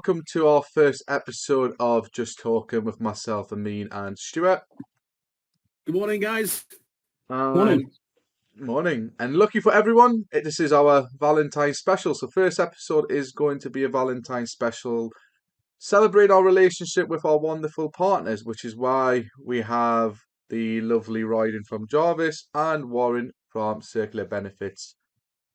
welcome to our first episode of Just Talking with myself, Amin and Stuart. Good morning, guys. Morning. Morning. And lucky for everyone, this is our Valentine special. So first episode is going to be a Valentine special, celebrate our relationship with our wonderful partners, which is why we have the lovely Royden from Jarvis and Warren from Circular Benefits.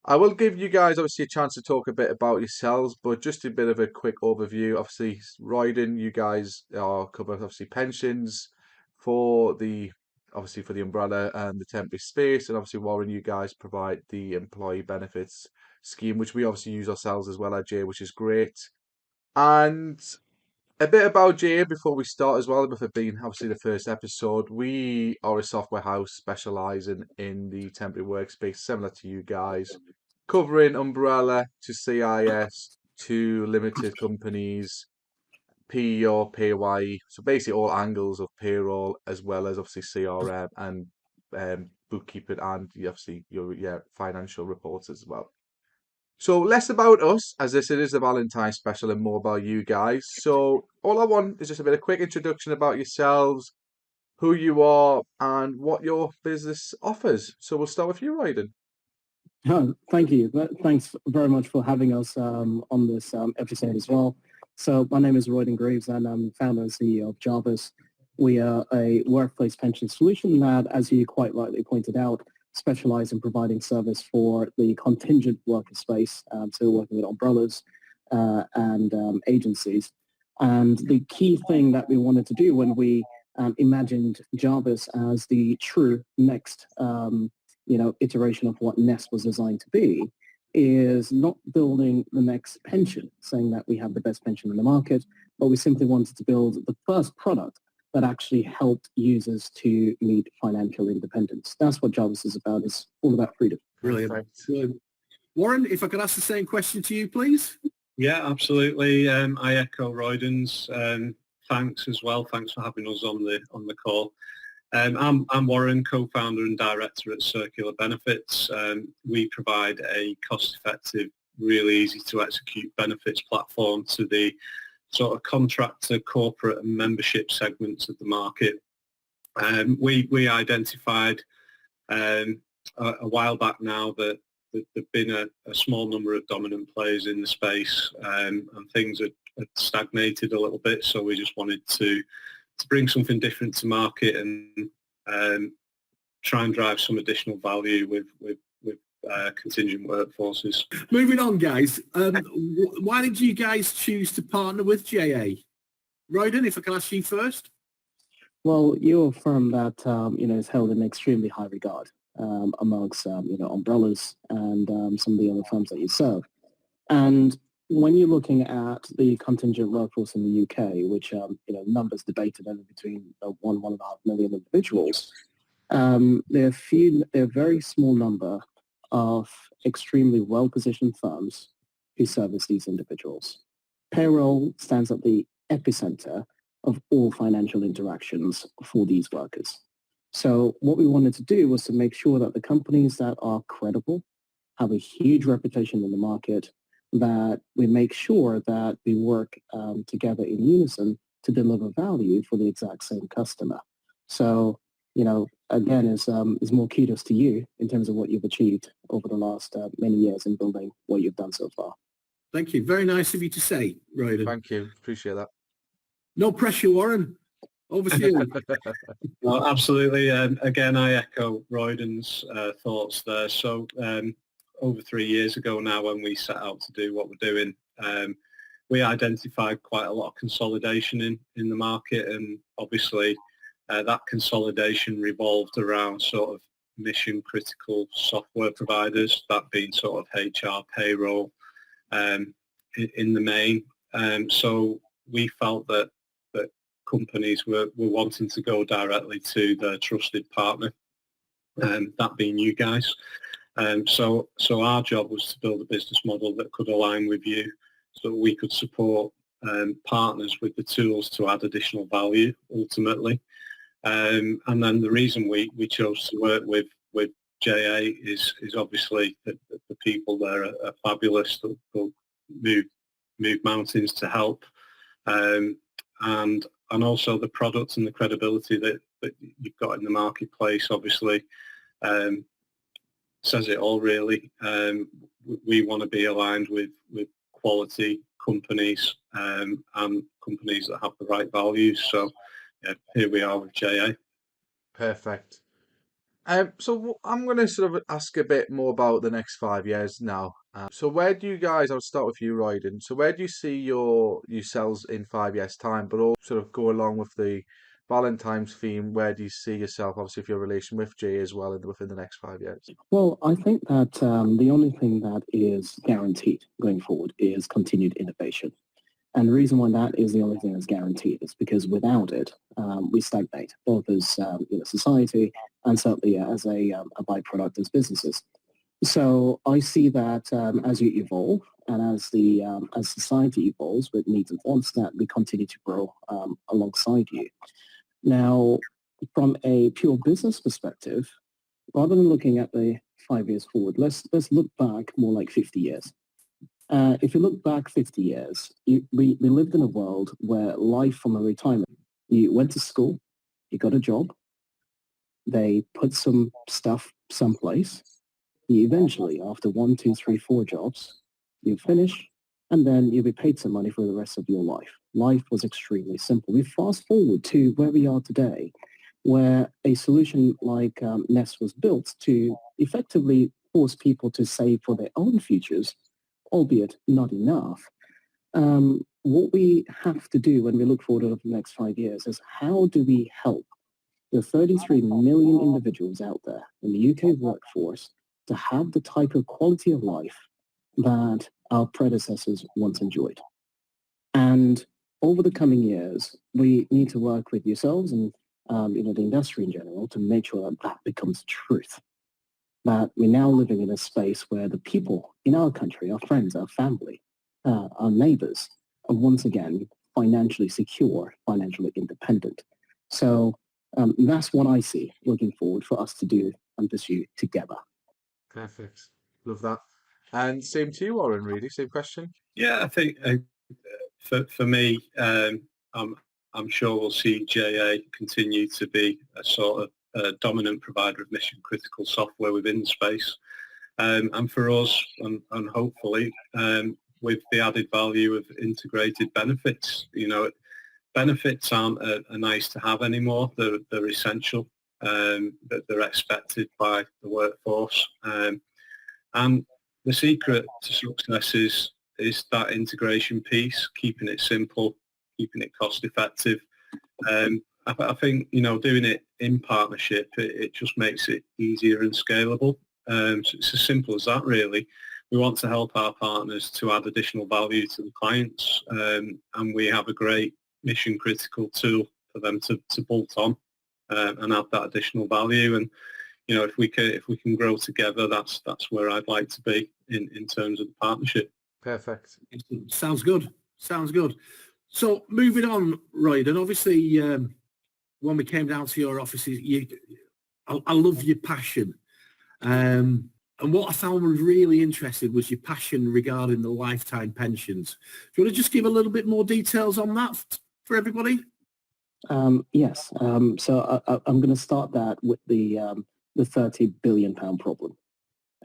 I will give you guys obviously a chance to talk a bit about yourselves, but just a bit of a quick overview. Obviously, Royden, you guys are cover obviously pensions for the for the umbrella and the temporary space, and obviously Warren, you guys provide the employee benefits scheme, which we obviously use ourselves as well at J, which is great. And a bit about J before we start as well, with it being obviously the first episode. We are a software house specialising in the temporary workspace, similar to you guys, covering umbrella to CIS to limited companies, PEO, PAYE, so basically all angles of payroll, as well as obviously CRM and bookkeeping, and obviously your financial reports as well. So less about us, as this it is a Valentine special, and more about you guys. So all I want is just a bit of quick introduction about yourselves, who you are, and what your business offers. So we'll start with you, Royden. Oh, thank you. Thanks very much for having us on this episode as well. So my name is Royden Greaves, and I'm founder and CEO of Jarvis. We are a workplace pension solution that, as you quite rightly pointed out, specialize in providing service for the contingent worker space. So we're working with umbrellas and agencies. And the key thing that we wanted to do when we imagined Jarvis as the true next iteration of what Nest was designed to be, is not building the next pension, saying that we have the best pension in the market, but we simply wanted to build the first product that actually helped users to meet financial independence. That's what Jarvis is about. It's all about freedom. Brilliant. Warren, if I could ask the same question to you, please. Yeah, absolutely. I echo Royden's thanks as well. Thanks for having us on the call. I'm Warren, co-founder and director at Circular Benefits. We provide a cost-effective, really easy to execute benefits platform to the sort of contractor, corporate and membership segments of the market. We identified a while back now that there've been a small number of dominant players in the space, and things had stagnated a little bit, so we just wanted to bring something different to market and try and drive some additional value with contingent workforces. Moving on, guys. Why did you guys choose to partner with JA? Royden, if I can ask you first. Well, you're a firm that is held in extremely high regard amongst umbrellas and some of the other firms that you serve. And when you're looking at the contingent workforce in the UK, which numbers debated over between 1.5 million individuals, there are a very small number of extremely well-positioned firms who service these individuals. Payroll stands at the epicenter of all financial interactions for these workers. So what we wanted to do was to make sure that the companies that are credible, have a huge reputation in the market, that we make sure that we work together in unison to deliver value for the exact same customer. So, again, is more kudos to you in terms of what you've achieved over the last many years in building what you've done so far. Thank you. Very nice of you to say, Royden. Thank you. Appreciate that. No pressure, Warren. Over to you. Well, absolutely. Again, I echo Royden's thoughts there. So over 3 years ago now, when we set out to do what we're doing, we identified quite a lot of consolidation in the market, and obviously that consolidation revolved around sort of mission critical software providers, that being sort of HR, payroll in the main. So we felt that companies were wanting to go directly to their trusted partner, that being you guys. So our job was to build a business model that could align with you, so that we could support partners with the tools to add additional value ultimately. And then the reason we chose to work with JA is obviously that the people there are fabulous. They'll move move mountains to help, and also the product and the credibility that you've got in the marketplace obviously says it all really. We want to be aligned with quality companies and companies that have the right values. So yeah, here we are with JA. Perfect. So I'm going to sort of ask a bit more about the next 5 years now. So where do you guys, I'll start with you, Royden. So where do you see yourselves in 5 years' time, but all sort of go along with the Valentine's theme? Where do you see yourself, obviously, if your relation with Jay as well within the next 5 years? Well, I think that the only thing that is guaranteed going forward is continued innovation. And the reason why that is the only thing that's guaranteed is because without it, we stagnate, both as society and certainly as a byproduct as businesses. So I see that as you evolve and as society evolves with needs and wants, that we continue to grow alongside you. Now, from a pure business perspective, rather than looking at the 5 years forward, let's look back more like 50 years. If you look back 50 years, we lived in a world where life from a retirement, you went to school, you got a job, they put some stuff someplace, you eventually, after 1, 2, 3, 4 jobs, you finish, and then you'll be paid some money for the rest of your life. Life was extremely simple. We fast forward to where we are today, where a solution like Nest was built to effectively force people to save for their own futures, albeit not enough. What we have to do when we look forward over the next 5 years is how do we help the 33 million individuals out there in the UK workforce to have the type of quality of life that our predecessors once enjoyed. And over the coming years, we need to work with yourselves and the industry in general to make sure that that becomes truth. That we're now living in a space where the people in our country, our friends, our family, our neighbors, are once again financially secure, financially independent. So that's what I see looking forward for us to do and pursue together. Perfect. Love that. And same to you, Warren, really. Same question. Yeah, I think for me, I'm sure we'll see JA continue to be a sort of dominant provider of mission critical software within the space. And for us, and hopefully, with the added value of integrated benefits, benefits aren't a nice to have anymore. They're essential. That they're expected by the workforce. And the secret to success is that integration piece, keeping it simple, keeping it cost effective. I think, doing it in partnership, it just makes it easier and scalable. So it's as simple as that, really. We want to help our partners to add additional value to the clients, and we have a great mission critical tool for them to bolt on and add that additional value. And if we can grow together, that's where I'd like to be in terms of the partnership. Perfect. Sounds good. So moving on, Royden, obviously when we came down to your offices, I love your passion. And what I found really interesting was your passion regarding the lifetime pensions. Do you want to just give a little bit more details on that for everybody? Yes. So I'm going to start that with the £30 billion problem.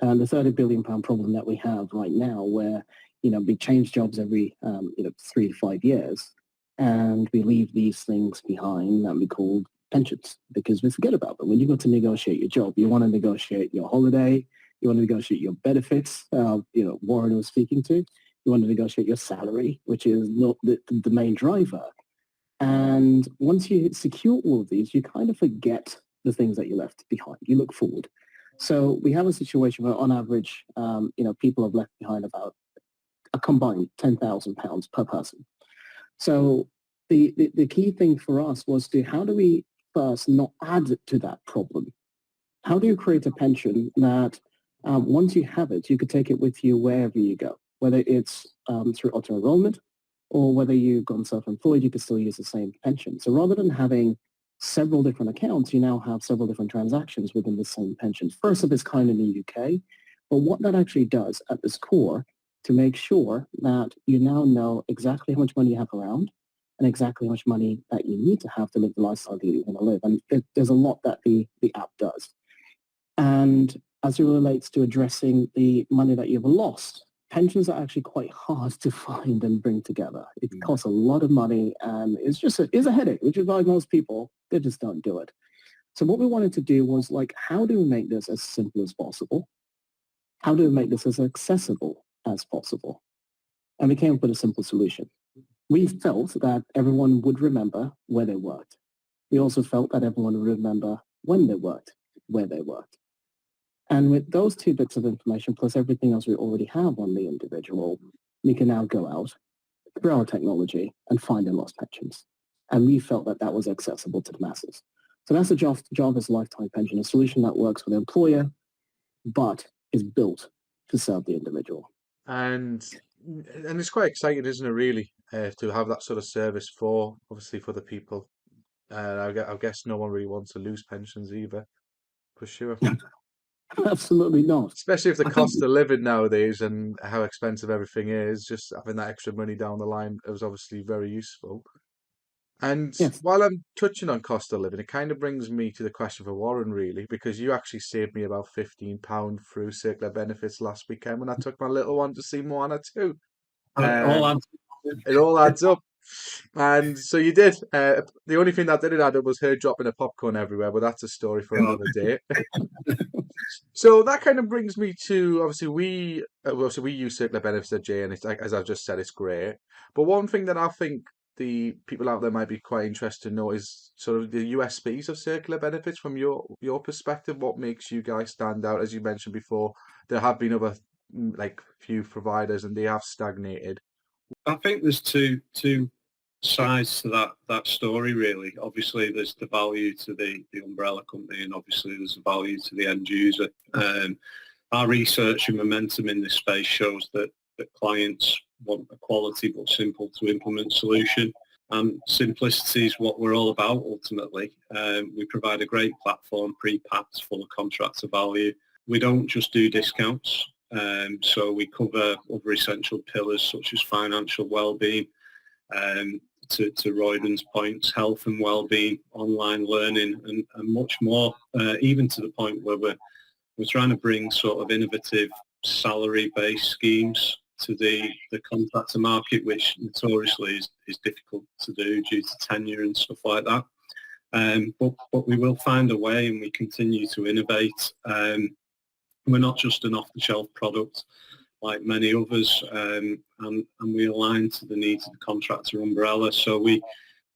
And the £30 billion problem that we have right now, where we change jobs every 3 to 5 years, and we leave these things behind that we call pensions because we forget about them. When you go to negotiate your job, you want to negotiate your holiday, you want to negotiate your benefits. Warren was speaking to. You want to negotiate your salary, which is not the main driver. And once you secure all of these, you kind of forget the things that you left behind. You look forward. So we have a situation where, on average, people have left behind about a combined £10,000 per person. So the key thing for us was how do we first not add to that problem? How do you create a pension that once you have it, you could take it with you wherever you go, whether it's through auto-enrollment or whether you've gone self-employed, you can still use the same pension. So rather than having several different accounts, you now have several different transactions within the same pension. First of its kind in the UK. But what that actually does at its core to make sure that you now know exactly how much money you have around and exactly how much money that you need to have to live the lifestyle that you want to live. And there's a lot that the app does. And as it relates to addressing the money that you've lost, pensions are actually quite hard to find and bring together. It costs a lot of money, and it's a headache, which is why most people, they just don't do it. So what we wanted to do was, like, how do we make this as simple as possible? How do we make this as accessible as possible? And we came up with a simple solution. We felt that everyone would remember where they worked. We also felt that everyone would remember when they worked, where they worked. And with those two bits of information, plus everything else we already have on the individual, we can now go out through our technology and find their lost pensions. And we felt that that was accessible to the masses. So that's the Jarvis Lifetime Pension, a solution that works for the employer, but is built to serve the individual. And it's quite exciting, isn't it, really, to have that sort of service for, obviously, for the people. I guess no one really wants to lose pensions either, for sure. Absolutely not. Especially if the I cost think, of living nowadays and how expensive everything is, just having that extra money down the line was obviously very useful. And yes, while I'm touching on cost of living, it kind of brings me to the question for Warren, really, because you actually saved me about £15 through Circular Benefits last weekend when I took my little one to see Moana 2. All Um, answers. it all adds up. And so you did. The only thing that didn't add up was her dropping her popcorn everywhere, but that's a story for another day. So that kind of brings me to, obviously we use Circular Benefits at J, and it's like, as I've just said, it's great. But one thing that I think the people out there might be quite interested to know is sort of the USPs of Circular Benefits from your perspective. What makes you guys stand out? As you mentioned before, there have been other like few providers, and they have stagnated. I think there's two sides to that story, really. Obviously, there's the value to the umbrella company, and obviously there's the value to the end user. Our research and momentum in this space shows that clients want a quality but simple to implement solution. Simplicity is what we're all about ultimately. We provide a great platform, pre-packed, full of contractor value. We don't just do discounts. So we cover other essential pillars such as financial well-being, to Royden's points, health and well-being, online learning, and much more, even to the point where we're trying to bring sort of innovative salary-based schemes to the contractor market, which notoriously is difficult to do due to tenure and stuff like that. But we will find a way, and we continue to innovate. We're not just an off-the-shelf product like many others, and we align to the needs of the contractor umbrella. So we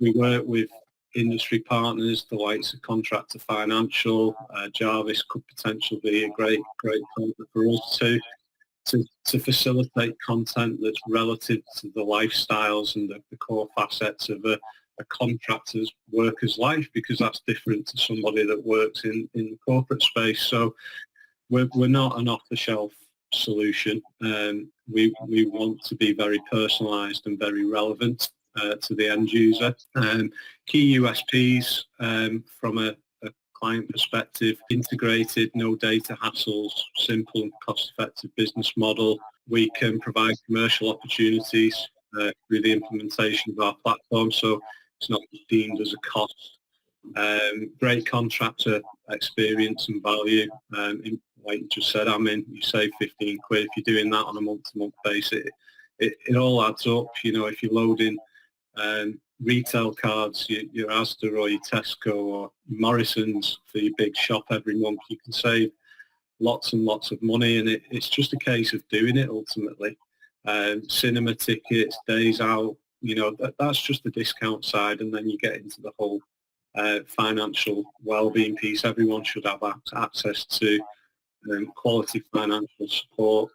work with industry partners, the likes of Contractor Financial. Jarvis could potentially be a great partner for us to facilitate content that's relative to the lifestyles and the core facets of a contractor's worker's life, because that's different to somebody that works in the corporate space. So we're not an off-the-shelf solution. We want to be very personalised and very relevant to the end user. Key USPs from a client perspective: integrated, no data hassles, simple and cost-effective business model. We can provide commercial opportunities through the implementation of our platform, so it's not deemed as a cost. Great contractor experience and value. Like you just said, Amin, you save 15 quid. If you're doing that on a month-to-month basis, it all adds up. You know, if you're loading retail cards, your Asda or your Tesco or Morrison's for your big shop every month, you can save lots and lots of money, and it's just a case of doing it ultimately. Cinema tickets, days out, you know, that's just the discount side, and then you get into the whole financial well-being piece. Everyone should have access to quality financial support,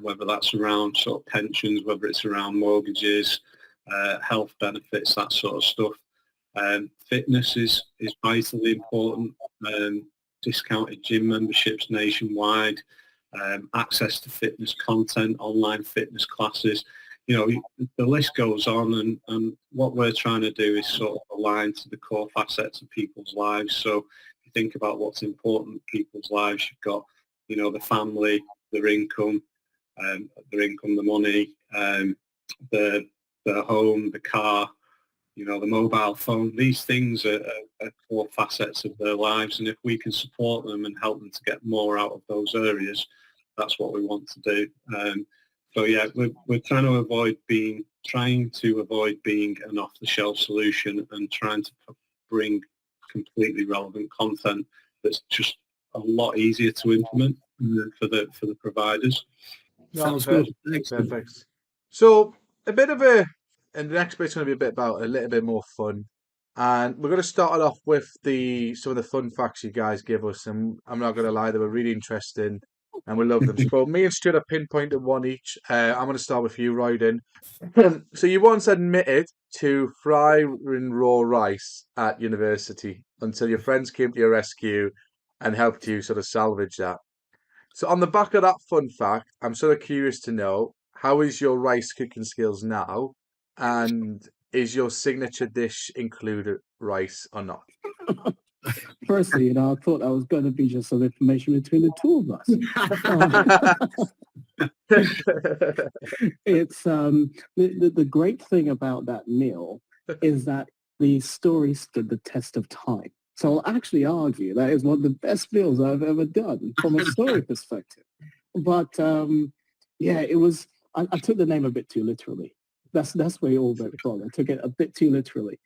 whether that's around sort of pensions, whether it's around mortgages, health benefits, that sort of stuff. Fitness is vitally important. Discounted gym memberships nationwide, access to fitness content, online fitness classes. You know, the list goes on, and what we're trying to do is sort of align to the core facets of people's lives. So if you think about what's important in people's lives, you've got, you know, the family, their income, their income, the money, the home, the car, you know, the mobile phone. These things are core facets of their lives, and if we can support them and help them to get more out of those areas, that's what we want to do. So yeah, we're trying to avoid being an off-the-shelf solution and trying to bring completely relevant content that's just a lot easier to implement for the providers. Sounds good. Perfect. So and the next bit's going to be a little bit more fun. And we're going to start it off with some of the fun facts you guys give us. And I'm not going to lie, they were really interesting and we love them. So me and Stuart have pinpointed one each. I'm going to start with you, Royden. So you once admitted to frying raw rice at university until your friends came to your rescue and helped you sort of salvage that. So on the back of that fun fact, I'm sort of curious to know, how is your rice cooking skills now? And is your signature dish included rice or not? Firstly, I thought that was going to be just some information between the two of us. It's the great thing about that meal is that the story stood the test of time. So I'll actually argue that is one of the best meals I've ever done from a story perspective. But yeah, it was. I took the name a bit too literally. That's where it all went wrong. I took it a bit too literally.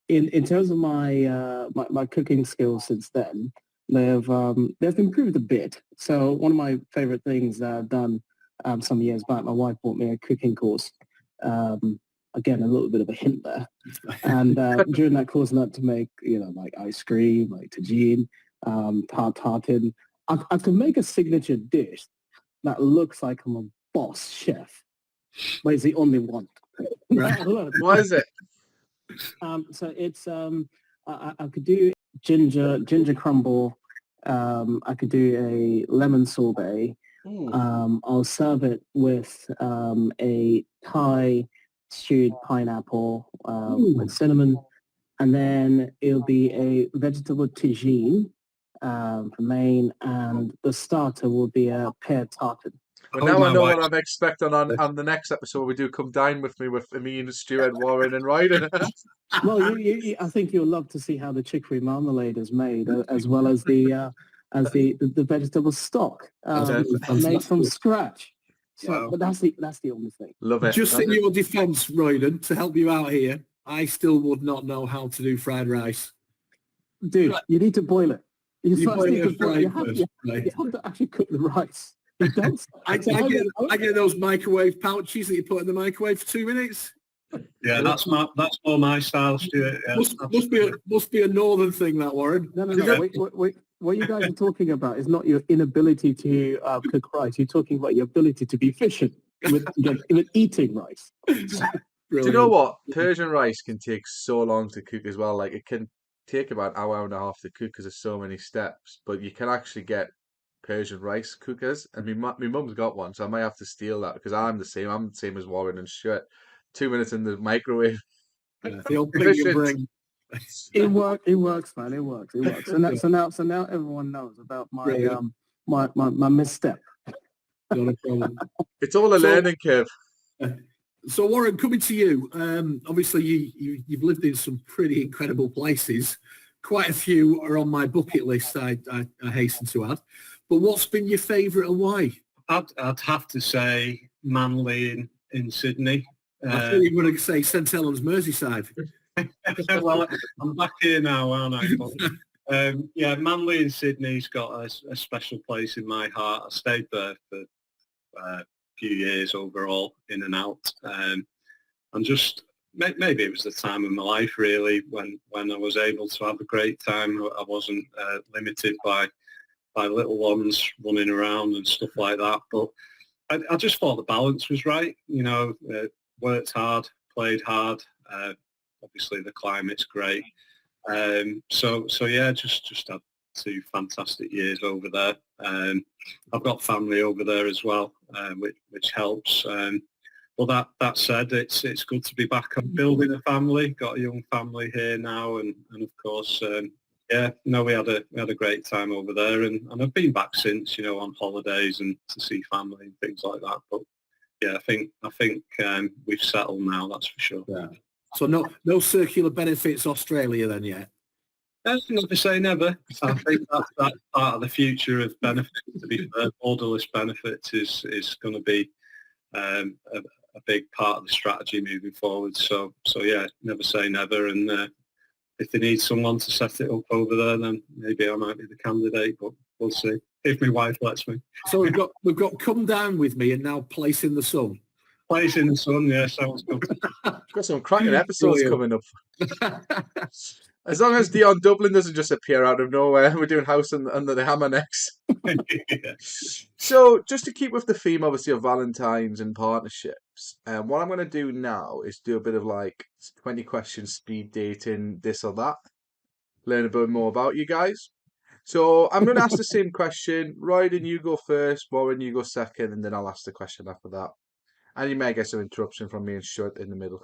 In terms of my cooking skills since then, they've improved a bit. So one of my favorite things that I've done some years back, my wife bought me a cooking course. Again, a little bit of a hint there. And during that course, I learned to make, like ice cream, like tagine, tartine. I could make a signature dish that looks like I'm a boss chef, but it's the only one. Why is it? So it's I could do ginger crumble. I could do a lemon sorbet. I'll serve it with a Thai stewed pineapple with cinnamon, and then it'll be a vegetable tagine from Maine, and the starter will be a pear tartine. Well, now I know what I'm expecting on the next episode. We do come dine with me with Amin, Stuart, Warren and Royden. Well, I think you'll love to see how the chicory marmalade is made, as well as the vegetable stock made from scratch. So, wow. But that's the only thing. Love it. Just in your defence, Royden, to help you out here, I still would not know how to do fried rice. Dude, you need to boil it. You have to actually cook the rice. I get those microwave pouches that you put in the microwave for 2 minutes. Yeah, that's more my style, Stuart. Yeah, must be a northern thing, that, Warren. No. Wait. What you guys are talking about is not your inability to cook rice. You're talking about your ability to be efficient with eating rice. Do you know what? Persian rice can take so long to cook as well. Like, it can take about an hour and a half to cook because there's so many steps. But you can actually get Persian rice cookers, and my mum's got one, so I might have to steal that because I'm the same as Warren and Stuart. 2 minutes in the microwave. Yeah, the old thing you bring. It works, man. It works. So now everyone knows about my misstep. It's all a learning curve. So Warren, coming to you, obviously you've lived in some pretty incredible places. Quite a few are on my bucket list, I hasten to add. But what's been your favourite and why? I'd have to say Manly in Sydney. I thought you were going to say St Helens, Merseyside. Well, I'm back here now, aren't I? But, yeah, Manly in Sydney's got a special place in my heart. I stayed there for a few years overall, in and out. And just maybe it was the time of my life, really, when I was able to have a great time. I wasn't limited by little ones running around and stuff like that. But I just thought the balance was right. Worked hard, played hard. Obviously, the climate's great. So yeah, just had 2 fantastic years over there. I've got family over there as well, which helps. But that said, it's good to be back on building a family. Got a young family here now, and of course, Yeah, no, we had a great time over there, and I've been back since, on holidays and to see family and things like that. But yeah, I think we've settled now. That's for sure. Yeah. So no Circular Benefits Australia then yet? Never say never. I think that's part of the future of benefits. To be fair, borderless benefits is going to be a big part of the strategy moving forward. So yeah, never say never. And if they need someone to set it up over there, then maybe I might be the candidate. But we'll see if my wife lets me. So we've got Come Down With Me and now Place in the Sun. Place in the Sun, yeah, sounds good. Got some cracking episodes coming up. As long as Dion Dublin doesn't just appear out of nowhere, we're doing House under the Hammer next. Yeah. So, just to keep with the theme, obviously, of Valentines and partnerships, what I'm going to do now is do a bit of 20 questions speed dating, this or that. Learn a bit more about you guys. So, I'm going to ask the same question. Royden, you go first. Warren, you go second. And then I'll ask the question after that. And you may get some interruption from me and Stuart in the middle.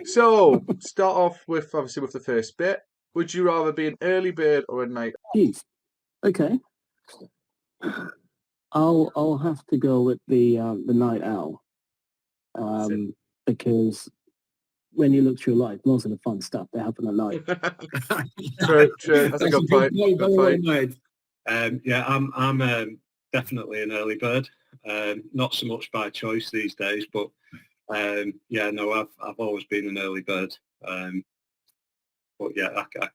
So, start off with the first bit. Would you rather be an early bird or a night? Jeez. Okay. I'll have to go with the night owl, because when you look through life, most of the fun stuff they happen at night. True. That's a good point. Yeah, I'm definitely an early bird. Not so much by choice these days, but yeah, no, I've always been an early bird. But yeah, I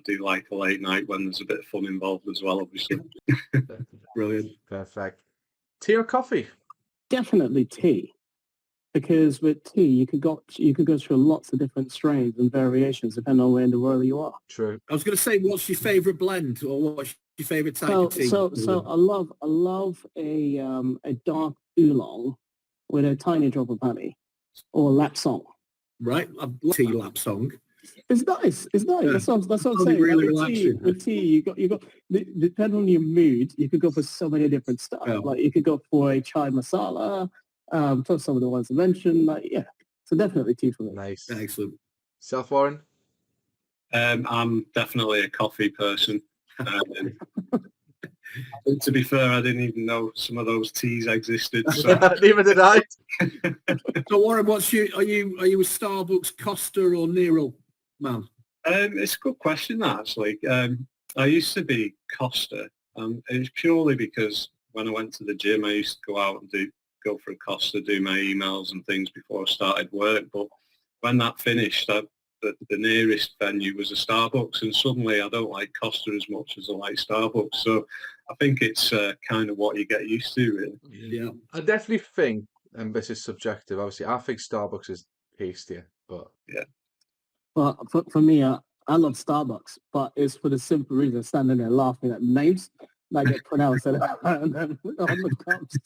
do like a late night when there's a bit of fun involved as well, obviously. Brilliant. Perfect. Tea or coffee? Definitely tea, because with tea you could go through lots of different strains and variations depending on where in the world you are. True. I was going to say, what's your favourite blend or what's your favourite type of tea? So I love a dark oolong with a tiny drop of honey, or lapsang. Right, I love tea lapsang. It's nice. Yeah. That's what I'm saying. Really with tea, you got depending on your mood, you could go for so many different stuff. Yeah. Like you could go for a chai masala, for some of the ones I mentioned. So definitely tea for me. Nice. Excellent. Self, Warren? I'm definitely a coffee person. To be fair, I didn't even know some of those teas existed. So. Neither did I. So Warren, are you a Starbucks, Costa or Nero man? It's a good question, actually. I used to be Costa. It was purely because when I went to the gym, I used to go out and go for a Costa, do my emails and things before I started work. But when that finished, the nearest venue was a Starbucks, and suddenly I don't like Costa as much as I like Starbucks. So I think it's kind of what you get used to, really. Yeah. I definitely think, and this is subjective, obviously, I think Starbucks is tastier, but... Yeah. Well, for me, I love Starbucks, but it's for the simple reason standing there laughing at names that get pronounced and then on the cups.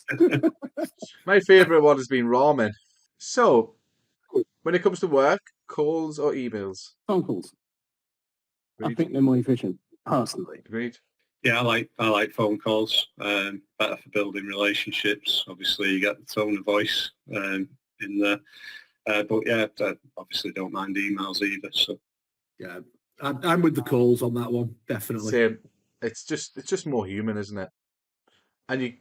My favourite one has been ramen. So, when it comes to work, calls or emails? Phone calls. Agreed. I think they're more efficient, personally. Agreed. Yeah, I like phone calls. Better for building relationships. Obviously, you get the tone of voice in there. But yeah, I obviously don't mind emails either. So Yeah, I'm with the calls on that one, definitely. Same. It's just more human, isn't it? And you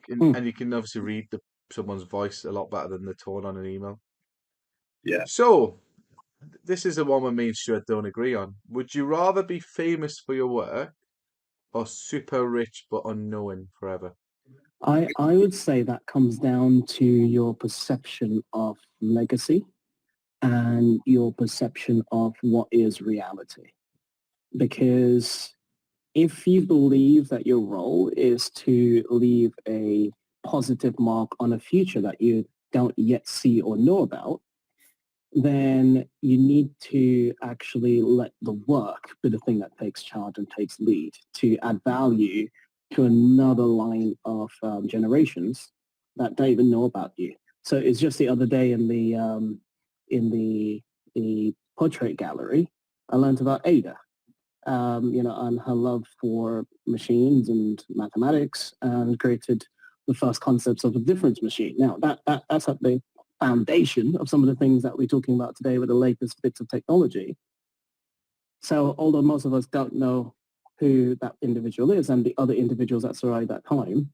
can obviously read someone's voice a lot better than the tone on an email. Yeah. So, this is the one where me and Stuart don't agree on. Would you rather be famous for your work or super rich but unknown forever? I would say that comes down to your perception of legacy and your perception of what is reality. Because if you believe that your role is to leave a positive mark on a future that you don't yet see or know about, then you need to actually let the work be the thing that takes charge and takes lead to add value to another line of generations that don't even know about you. So it's just the other day in the portrait gallery, I learned about Ada, and her love for machines and mathematics, and created the first concepts of a difference machine. Now that's at the foundation of some of the things that we're talking about today with the latest bits of technology. So although most of us don't know who that individual is and the other individuals that survived that time,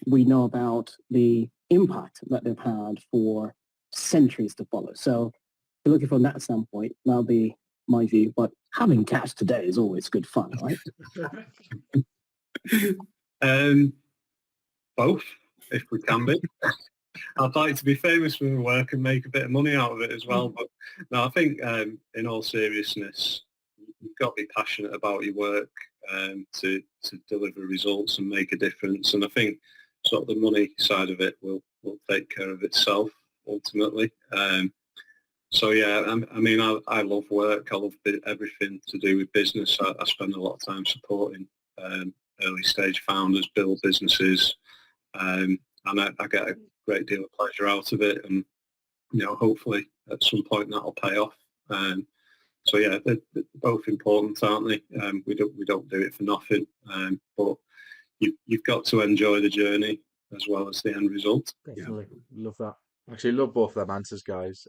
we know about the impact that they've had for centuries to follow. So if you're looking from that standpoint, that'll be my view. But having cash today is always good fun, right? Both, if we can be. I'd like to be famous for my work and make a bit of money out of it as well. But no, I think in all seriousness, you've got to be passionate about your work to deliver results and make a difference. And I think sort of the money side of it will take care of itself ultimately. So yeah, I mean, I love work. I love everything to do with business. I spend a lot of time supporting early stage founders build businesses, and I get a great deal of pleasure out of it. And hopefully at some point that'll pay off. So yeah, they're both important, aren't they? We don't do it for nothing, but you've got to enjoy the journey as well as the end result. Definitely. Love that. Actually, love both of them answers, guys.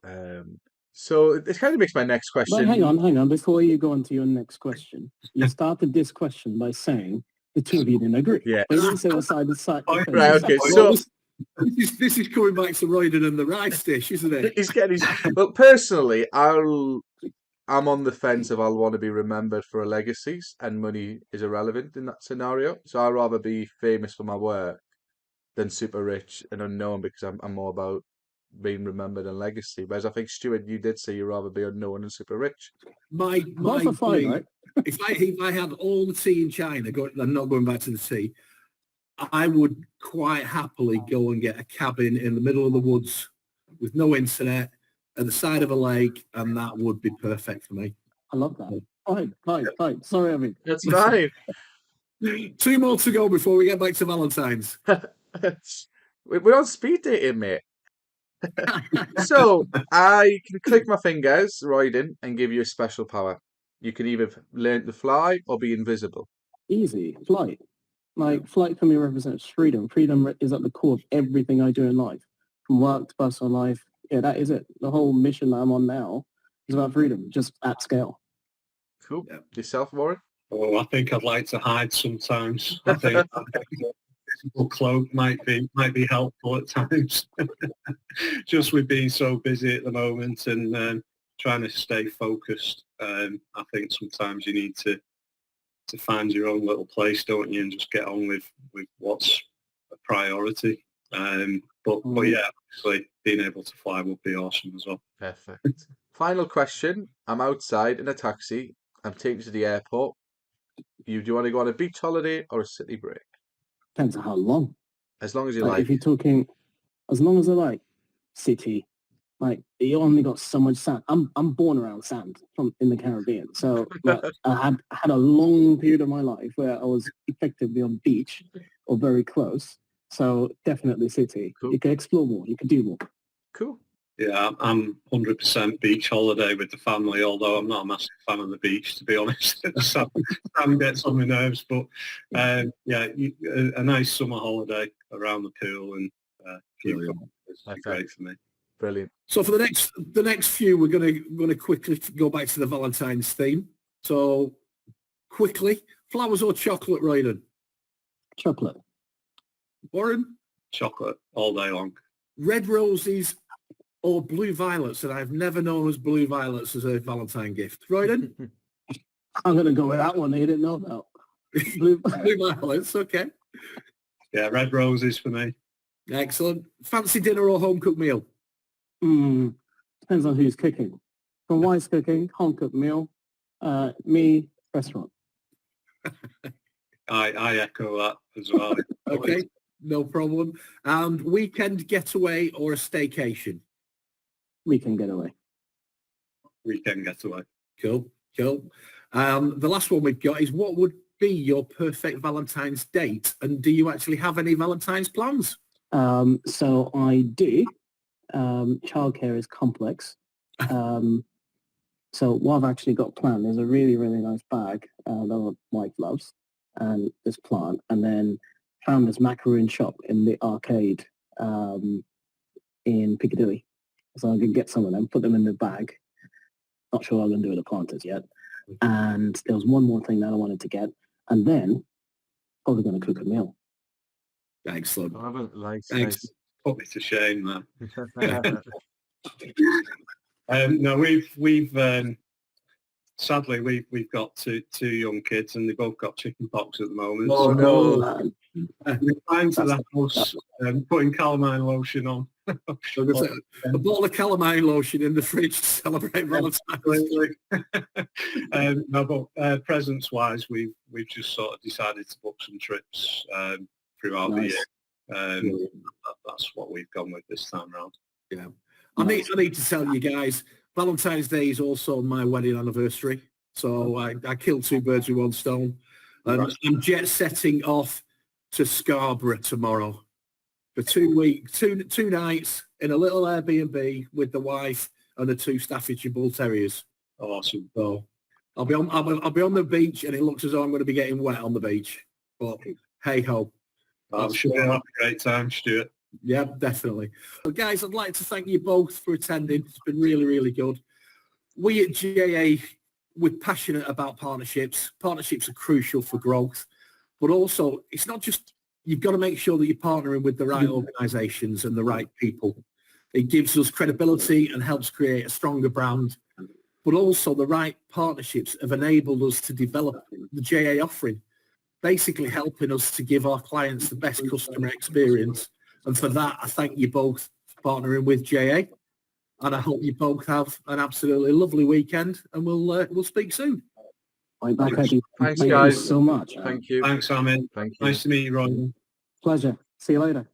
So this kind of makes my next question. But hang on. Before you go on to your next question, you started this question by saying the two of you didn't agree. Yeah. But you didn't say what side the side. Right, okay, so... This is coming back to Royden and the rice dish, isn't it? He's getting well, personally, I'm on the fence if I'll want to be remembered for a legacy, and money is irrelevant in that scenario. So I'd rather be famous for my work than super rich and unknown, because I'm more about being remembered and legacy. Whereas I think, Stuart, you did say you'd rather be unknown and super rich. My fine, right? if I had all the tea in China, I'm not going back to the sea, I would quite happily go and get a cabin in the middle of the woods with no internet at the side of a lake, and that would be perfect for me. I love that. Fine. Sorry, Amin. That's right. 2 more to go before we get back to Valentine's. We're on speed dating, mate. So I can click my fingers, Royden, and give you a special power. You can either learn to fly or be invisible. Easy. Flight. Flight for me represents freedom. Freedom is at the core of everything I do in life, from work to personal life. Yeah, that is it. The whole mission that I'm on now is about freedom, just at scale. Cool. Yeah. Yourself, Warren? Oh, I think I'd like to hide sometimes. I think a physical cloak might be helpful at times. Just with being so busy at the moment and trying to stay focused. I think sometimes you need to find your own little place, don't you, and just get on with what's a priority. But yeah, obviously being able to fly would be awesome as well. Perfect. Final question. I'm outside in a taxi. I'm taken to the airport. Do you want to go on a beach holiday or a city break? Depends on how long. As long as you like. If you're talking, as long as I like city, you only got so much sand. I'm born around sand in the Caribbean, so I had a long period of my life where I was effectively on beach or very close. So definitely city. Cool. You can explore more. You can do more. Cool. Yeah, I'm 100% beach holiday with the family, although I'm not a massive fan of the beach, to be honest. Sam gets on my nerves, but yeah, a nice summer holiday around the pool and is great for me. Brilliant. So for the next few, we're going to quickly go back to the Valentine's theme. So quickly, flowers or chocolate, Royden? Chocolate. Warren? Chocolate all day long. Red roses or blue violets, and I've never known as blue violets as a Valentine gift. Royden? I'm going to go with that one. You didn't know about blue violets. Okay. Yeah, red roses for me. Excellent. Fancy dinner or home cooked meal? Depends on who's cooking. From wife's cooking, home cooked meal. Me, restaurant. I echo that as well. Okay, no problem. And weekend getaway or a staycation? Weekend getaway. Weekend getaway. Cool. The last one we've got is, what would be your perfect Valentine's date? And do you actually have any Valentine's plans? So I do. Childcare is complex. So what I've actually got planned is a really, really nice bag that my wife loves, and this plant, and then found this macaroon shop in the arcade in Piccadilly. So I can get some of them, put them in the bag. Not sure what I'm going to do with the planters yet. And there was one more thing that I wanted to get, and then probably going to cook a meal. Excellent. I haven't liked Thanks. Put me to shame there. nice. No, we've sadly we've got two young kids, and they both got chicken pox at the moment. Oh, no. We're flying to the house, putting calamine lotion on. A bottle of calamine lotion in the fridge to celebrate Valentine's. No, but presents-wise, we've just sort of decided to book some trips throughout the year. That's what we've gone with this time round. Yeah, I need to tell you guys, Valentine's Day is also my wedding anniversary, so I killed two birds with one stone. And I'm jet setting off to Scarborough tomorrow for 2 weeks, two nights in a little Airbnb with the wife and the two Staffordshire Bull Terriers. Awesome. So I'll be on the beach, and it looks as though I'm going to be getting wet on the beach. But hey ho, I'm sure you'll have a great time, Stuart. Yeah, definitely. So guys, I'd like to thank you both for attending. It's been really, really good. We at GAA, we're passionate about partnerships. Partnerships are crucial for growth, but also it's not just, you've got to make sure that you're partnering with the right organisations and the right people. It gives us credibility and helps create a stronger brand, but also the right partnerships have enabled us to develop the GAA offering, basically helping us to give our clients the best customer experience. And for that, I thank you both for partnering with GAA, and I hope you both have an absolutely lovely weekend, and we'll speak soon. Thanks, Thanks, guys. guys. So much. Thank you. Thanks, Amin. Thank you. Nice to meet you, Ron. Pleasure. See you later.